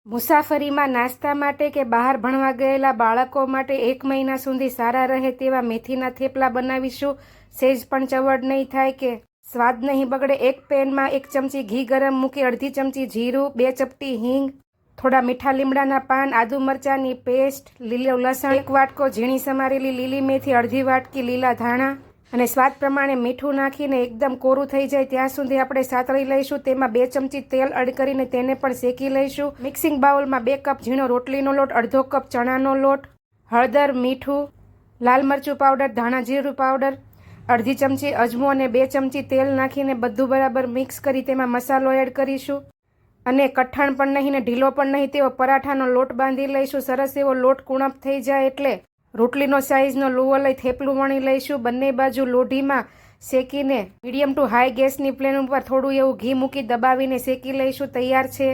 મુસાફરીમાં નાસ્તા માટે કે બહાર ભણવા ગયેલા બાળકો માટે 1 મહિના સુધી સારા રહે તેવા મેથીના થેપલા બનાવીશું. સહેજ પણ ચવડ નહીં થાય કે સ્વાદ નહીં બગડે. એક પેનમાં 1 ચમચી ઘી ગરમ મૂકી અડધી ચમચી જીરું, 2 ચપટી હિંગ, થોડા મીઠા લીમડાના પાન, આદુ મરચાંની પેસ્ટ, લીલું લસણ, 1 વાટકો ઝીણી સમારેલી લીલી મેથી, અડધી વાટકી લીલા ધાણા અને સ્વાદ પ્રમાણે મીઠું નાખીને એકદમ કોરું થઈ જાય ત્યાં સુધી આપણે સાતળી લઈશું. તેમાં 2 ચમચી તેલ એડ કરીને તેને પણ શેકી લઈશું. મિક્સિંગ બાઉલમાં 2 કપ ઝીણો રોટલીનો લોટ, અડધો કપ ચણાનો લોટ, હળદર, મીઠું, લાલ મરચું પાવડર, ધાણા જીરું પાવડર, અડધી ચમચી અજમો અને 2 ચમચી તેલ નાખીને બધું બરાબર મિક્સ કરી તેમાં મસાલો એડ કરીશું અને કઠણ પણ નહીં ને ઢીલો પણ નહીં તેવો પરાઠાનો લોટ બાંધી લઈશું. સરસ એવો લોટ કુણપ થઈ જાય એટલે રોટલીનો સાઈઝનો લુવો લઈ થેપલું વણી લઈશું. બંને બાજુ લોઢીમાં શેકીને મીડિયમ ટુ હાઈ ગેસની ફ્લેમ ઉપર થોડું એવું ઘી મૂકી દબાવીને શેકી લઈશું. તૈયાર છે.